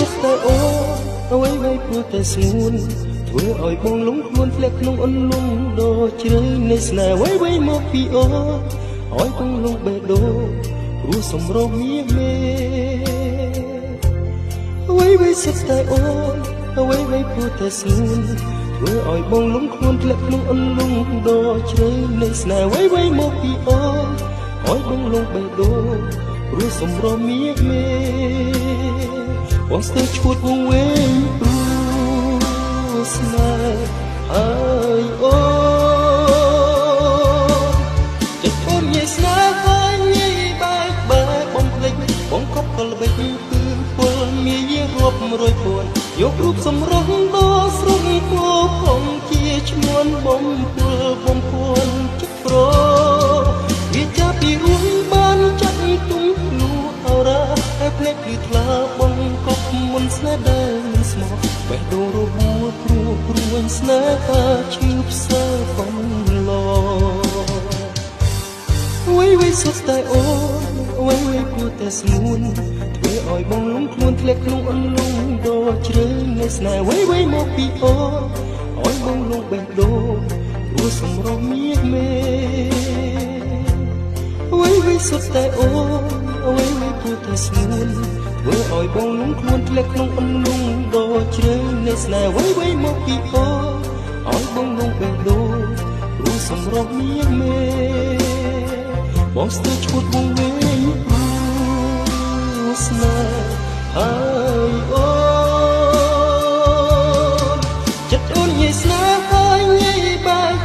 តតែអូអ្វីៗព្រោះតែស្ងួនធ្វើឲ្យបងលងខ្លួនធ្លាក់ក្នុងអន្លង់ដ៏ជ្រៅនៃស្នេហ៍អ្វីៗមកពីអូឲ្យបងលងបេះដូងព្រោះសម្រស់មាសមេអ្វីៗសុទ្ធតែអូអ្វីៗព្រោះតែស្ងួនធ្វើឲ្យបងលងខ្លួនធ្លាក់ក្នុងអន្លង់ដ៏ជ្រៅនៃស្នេហ៍អ្វីៗមកពីអូឲ្យបងលងបេះដូងព្រោះសម្រស់មាសមេបងស្ទើរឈួតវង្វេងព្រោះស្នេហ៍ហើយអូចិត្តអូនញ៉ៃស្នេហ៍ហើយញ៉ៃបែកបំភ្លេចបងកប់កលបិចគឺពលមាយរាប់រយពាន់យករូបសម្រស់ដ៏ស្រស់គួរផងជាឈ្មោះបំពួនចិត្តប្រវាចាពីរួមបានចាក់ទុំលូអរ៉ាតែភ្លេចគឺថ្លាបងកប់មុនស្នេហ៍ដែលមិនស្មោះបេះដូងរបួសព្រួញស្នេហាឈឺផ្សើកំឡអ្វីៗសុទ្ធតែអូអ្វីៗព្រោះតែស្ងួនធ្វើឲ្យបងលំខ្លួនធ្លាក់ក្នុងអន្លង់ដ៏ជ្រៅនៃស្នេហ៍អ្វីៗមកពីអូឲ្យបងលងបេះដូងព្រោះសម្រស់មាសមេអ្វីៗសុទ្ធតែអូអ្វីៗព្រោះតែស្ងួនធ្វើឲ្យបងលងខ្លួនធ្លាក់ក្នុងអន្លង់ដ៏ជ្រៅនៃស្នេហ៍អ្វីៗមកពីអូឲ្យបងលងបេះដូងព្រោះសម្រស់មាសមេបងស្ទើរឈួតវង្វេងព្រោះស្នេហ៍ហើយអូចិត្តអូនញ៉ៃស្នេហ៍ហើយញ៉ៃបែក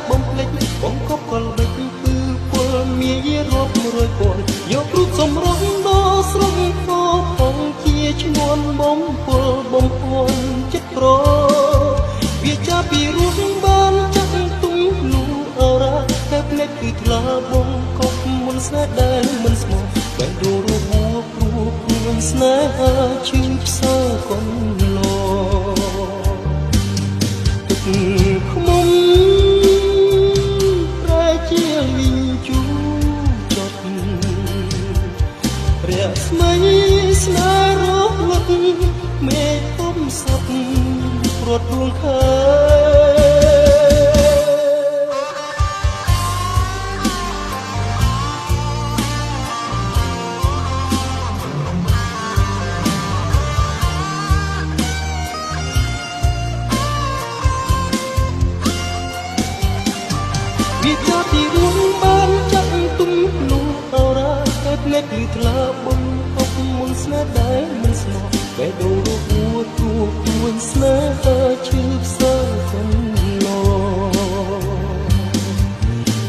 បំភ្លេចបងកប់កលបិចគឺពលមាយរាប់រយពាន់យករូបសម្រស់ដ៏ស្រស់គួរផងជាឈ្មោះបំពួនចិត្តប្រវាចាពីរស់បានចាក់ទុំលូអរ៉ាតែភ្លេចគឺថ្លាបងកប់មុនស្នេហ៍ដែលមិនស្មោះបេះដូងរបួសព្រួញស្នេហាឈឺផ្សើកំឡទឹកខ្មុំប្រែជាលីងជូចត់រះស្មៃស្នេហ៍រលត់មេឃពុំសត់ព្រាត់ដួងខែវាចាពីរួមបានចាក់ទុំលូអរ៉ាតែភ្លេចគឺថ្លាបងអបមុនស្នេហ៍ដែលមិនស្មោះបេះដូងរបួសព្រួញស្នេហាឈឺផ្សើកំឡ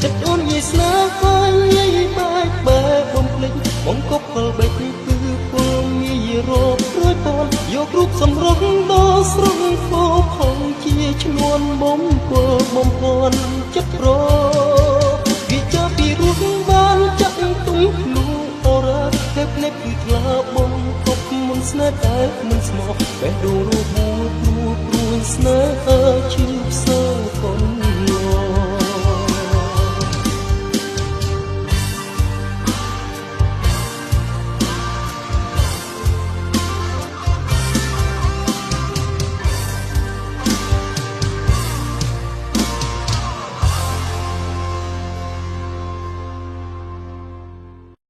ចិត្តអូនញ៉ៃស្នេហ៍ហើយញ៉ៃបែកបំភ្លេចបងកប់កលបិចគឺពលមាយរាប់រយពាន់យករូបសម្រស់ដ៏ស្រស់គួរផងជាឈ្មោះបំពួនចិត្តប្រវាចាពីរស់បានចាក់ទុំលូអរ៉ាតែភ្លេចគឺថ្លាបងកប់មុនស្នេហ៍ដែលមិនស្មោះបេះដូងរបួសព្រួញស្នេហាឈឺ